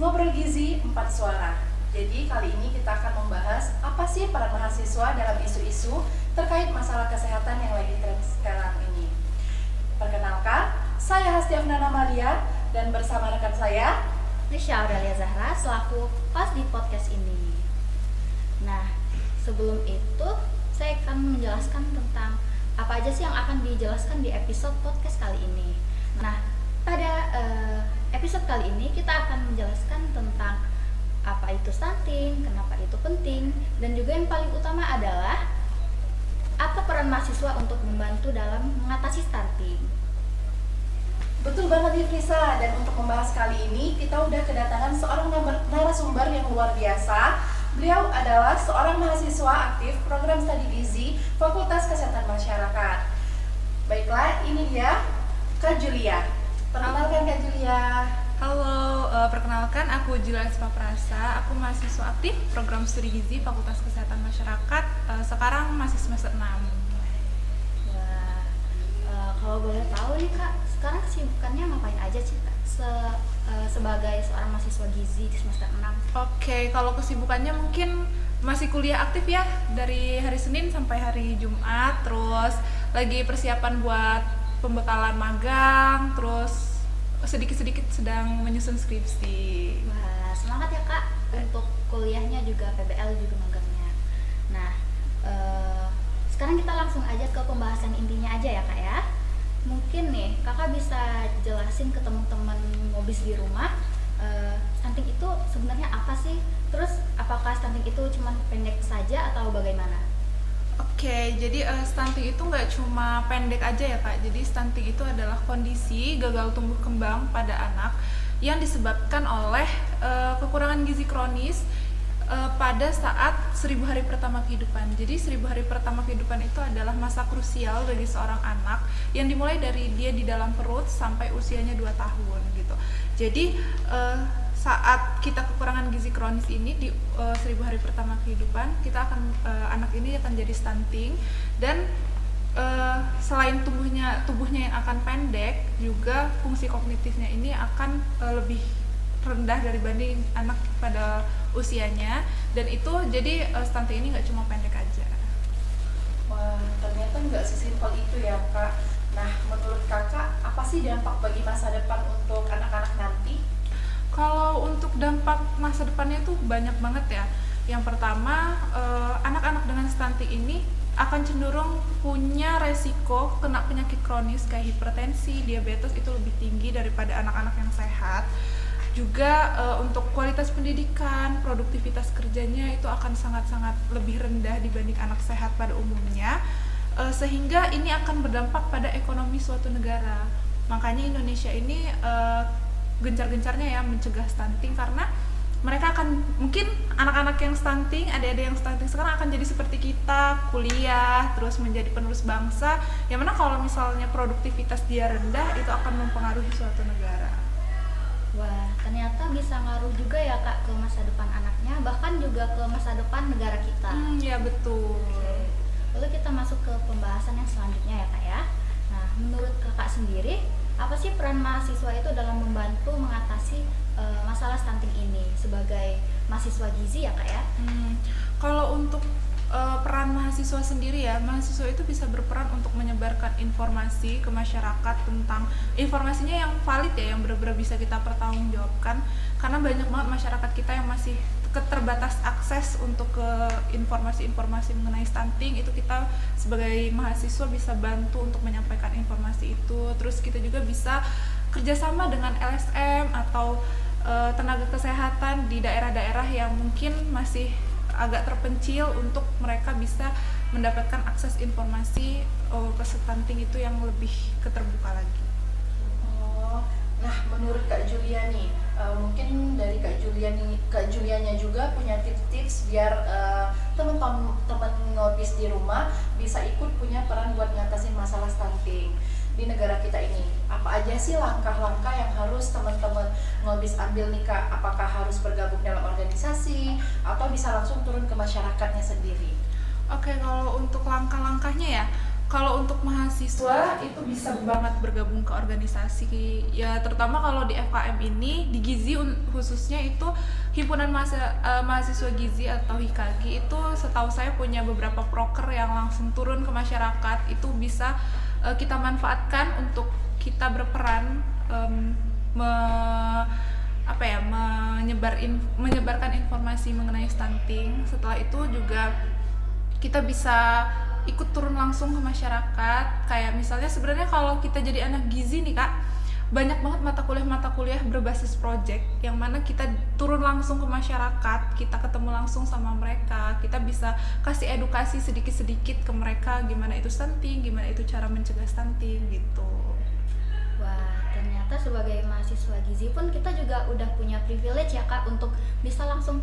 Ngobrol Gizi 4 Suara. Jadi kali ini kita akan membahas apa sih peran mahasiswa dalam isu-isu terkait masalah kesehatan yang lagi tren sekarang ini. Perkenalkan, saya Hastiafnana Maria dan bersama rekan saya Nisha Aurelia Zahra selaku host di podcast ini. Nah, sebelum itu saya akan menjelaskan tentang apa aja sih yang akan dijelaskan di episode podcast kali ini. Nah, pada episode kali ini kita akan menjelaskan tentang apa itu stunting, kenapa itu penting, dan juga yang paling utama adalah apa peran mahasiswa untuk membantu dalam mengatasi stunting. Betul banget nih Frisa, dan untuk membahas kali ini kita udah kedatangan seorang narasumber yang luar biasa. Beliau adalah seorang mahasiswa aktif program studi gizi Fakultas Kesehatan Masyarakat. Baiklah, ini dia Kak Julia. Perkenalkan Kak Julia. Halo, perkenalkan aku Julia Prasa. Aku mahasiswa aktif program studi gizi Fakultas Kesehatan Masyarakat. Sekarang masih semester 6. Wah, kalau boleh tahu nih Kak, sekarang kesibukannya ngapain aja sih Kak? Sebagai seorang mahasiswa gizi di semester 6. Oke, kalau kesibukannya mungkin masih kuliah aktif ya, dari hari Senin sampai hari Jumat. Terus lagi persiapan buat pembekalan magang, terus sedikit-sedikit sedang menyusun skripsi. Wah, semangat ya Kak untuk kuliahnya juga PBL juga magangnya. Nah, sekarang kita langsung aja ke pembahasan intinya aja ya Kak ya. Mungkin nih Kakak bisa jelasin ke teman-teman ngobis di rumah, stunting itu sebenarnya apa sih? Terus apakah stunting itu cuma pendek saja atau bagaimana? Oke, jadi stunting itu nggak cuma pendek aja ya Kak. Jadi stunting itu adalah kondisi gagal tumbuh kembang pada anak yang disebabkan oleh kekurangan gizi kronis pada saat 1000 hari pertama kehidupan. Jadi 1000 hari pertama kehidupan itu adalah masa krusial bagi seorang anak yang dimulai dari dia di dalam perut sampai usianya 2 tahun gitu. Jadi saat kita kekurangan gizi kronis ini di 1000 hari pertama kehidupan, kita akan anak ini akan jadi stunting, dan selain tubuhnya yang akan pendek, juga fungsi kognitifnya ini akan lebih rendah dibanding anak pada usianya, dan itu jadi stunting ini nggak cuma pendek aja. Wah, ternyata nggak sesimpel itu ya Kak. Nah, menurut Kakak, apa sih dampak bagi masa depan untuk anak-anak nanti? Kalau untuk dampak masa depannya itu banyak banget ya. Yang pertama, anak-anak dengan stunting ini akan cenderung punya resiko kena penyakit kronis kayak hipertensi, diabetes itu lebih tinggi daripada anak-anak yang sehat. Juga untuk kualitas pendidikan, produktivitas kerjanya itu akan sangat-sangat lebih rendah dibanding anak sehat pada umumnya, sehingga ini akan berdampak pada ekonomi suatu negara. Makanya Indonesia ini gencar-gencarnya ya mencegah stunting, karena mereka akan, mungkin anak-anak yang stunting, adik-adik yang stunting sekarang akan jadi seperti kita, kuliah, terus menjadi penerus bangsa, yang mana kalau misalnya produktivitas dia rendah, itu akan mempengaruhi suatu negara. Wah, ternyata bisa ngaruh juga ya Kak ke masa depan anaknya, bahkan juga ke masa depan negara kita. Ya betul. Oke. Lalu kita masuk ke pembahasan yang selanjutnya ya Kak ya. Nah, menurut Kakak sendiri, apa sih peran mahasiswa itu dalam membantu mengatasi masalah stunting ini sebagai mahasiswa gizi ya Kak ya? Kalau untuk peran mahasiswa sendiri ya, mahasiswa itu bisa berperan untuk menyebarkan informasi ke masyarakat tentang informasinya yang valid ya, yang benar-benar bisa kita pertanggungjawabkan, karena banyak banget masyarakat kita yang masih keterbatas akses untuk ke informasi-informasi mengenai stunting. Itu kita sebagai mahasiswa bisa bantu untuk menyampaikan informasi itu. Terus kita juga bisa kerjasama dengan LSM atau tenaga kesehatan di daerah-daerah yang mungkin masih agak terpencil, untuk mereka bisa mendapatkan akses informasi ke stunting itu yang lebih keterbuka lagi. Oh, nah menurut Kak Julia nih, mungkin dari Kak Julianya juga punya tips-tips biar teman-teman ngobis di rumah bisa ikut punya peran buat ngatasin masalah stunting di negara kita ini. Apa aja sih langkah-langkah yang harus teman-teman ngobis ambil nih Kak? Apakah harus bergabung dalam organisasi atau bisa langsung turun ke masyarakatnya sendiri? Oke, kalau untuk langkah-langkahnya ya, Kalau untuk mahasiswa itu bisa banget bergabung ke organisasi ya, terutama kalau di FKM ini di Gizi khususnya itu himpunan mahasiswa Gizi atau HIKAGI itu setahu saya punya beberapa proker yang langsung turun ke masyarakat. Itu bisa kita manfaatkan untuk kita berperan menyebarkan informasi mengenai stunting. Setelah itu juga kita bisa ikut turun langsung ke masyarakat. Kayak misalnya sebenarnya kalau kita jadi anak gizi nih Kak, banyak banget mata kuliah berbasis project yang mana kita turun langsung ke masyarakat, kita ketemu langsung sama mereka, kita bisa kasih edukasi sedikit-sedikit ke mereka gimana itu stunting, gimana itu cara mencegah stunting gitu. Wah, ternyata sebagai mahasiswa gizi pun kita juga udah punya privilege ya Kak untuk bisa langsung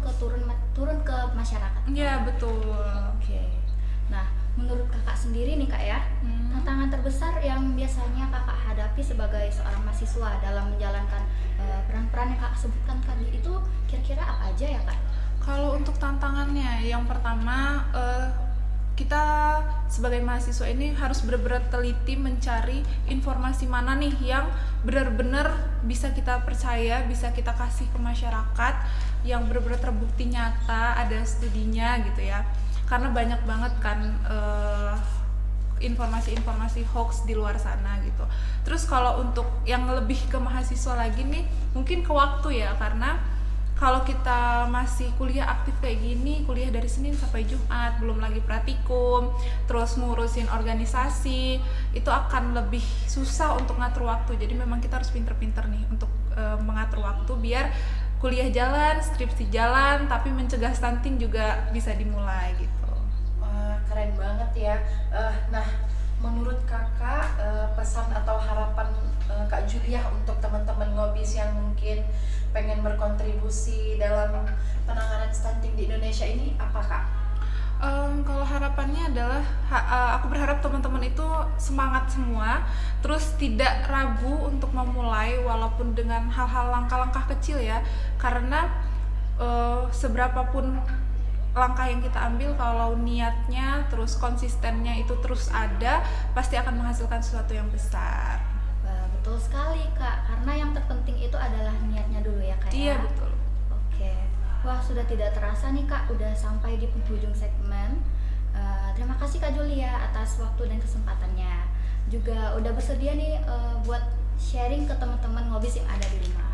turun ke masyarakat. Iya, betul. Oke. Nah, menurut Kakak sendiri nih Kak ya, tantangan terbesar yang biasanya Kakak hadapi sebagai seorang mahasiswa dalam menjalankan peran-peran yang Kakak sebutkan tadi itu kira-kira apa aja ya Kak? Kalau untuk tantangannya, yang pertama kita sebagai mahasiswa ini harus benar-benar teliti mencari informasi mana nih yang benar-benar bisa kita percaya, bisa kita kasih ke masyarakat, yang benar-benar terbukti nyata, ada studinya gitu ya. Karena banyak banget kan informasi-informasi hoax di luar sana gitu. Terus kalau untuk yang lebih ke mahasiswa lagi nih, mungkin ke waktu ya, karena kalau kita masih kuliah aktif kayak gini, kuliah dari Senin sampai Jumat, belum lagi praktikum, terus ngurusin organisasi, itu akan lebih susah untuk ngatur waktu. Jadi memang kita harus pinter-pinter nih untuk mengatur waktu biar kuliah jalan, skripsi jalan, tapi mencegah stunting juga bisa dimulai gitu. Keren banget ya. Nah, menurut Kakak pesan atau harapan Kak Julia untuk teman-teman ngobis yang mungkin pengen berkontribusi dalam penanganan stunting di Indonesia ini apa Kak? Kalau harapannya adalah aku berharap teman-teman itu semangat semua, terus tidak ragu untuk memulai walaupun dengan hal-hal langkah-langkah kecil ya, karena seberapapun langkah yang kita ambil, kalau niatnya terus konsistennya itu terus ada, pasti akan menghasilkan sesuatu yang besar. Wah, betul sekali Kak, karena yang terpenting itu adalah niatnya dulu ya Kak. Iya ya? betul. Oke, wah sudah tidak terasa nih Kak, udah sampai di penghujung segmen. Terima kasih Kak Julia atas waktu dan kesempatannya, juga udah bersedia nih buat sharing ke teman-teman ngobis yang ada di rumah.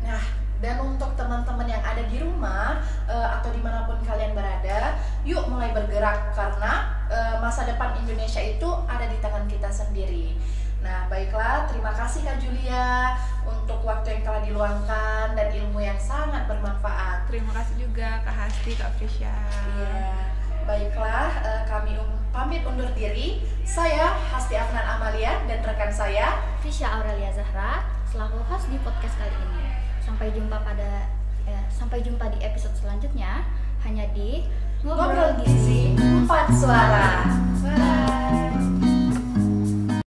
Nah, dan untuk teman-teman yang ada di rumah atau dimanapun kalian berada, yuk mulai bergerak karena masa depan Indonesia itu ada di tangan kita sendiri. Nah, baiklah, terima kasih Kak Julia untuk waktu yang telah diluangkan dan ilmu yang sangat bermanfaat. Terima kasih juga Kak Hasti, Kak Frisya. Iya, baiklah, kami pamit undur diri. Saya Hasti Afnan Amalia dan rekan saya Frisya Aurelia Zahra selaku host di podcast kali ini. Sampai jumpa di episode selanjutnya hanya di Ngobrol Gizi 4 Suara. Bye.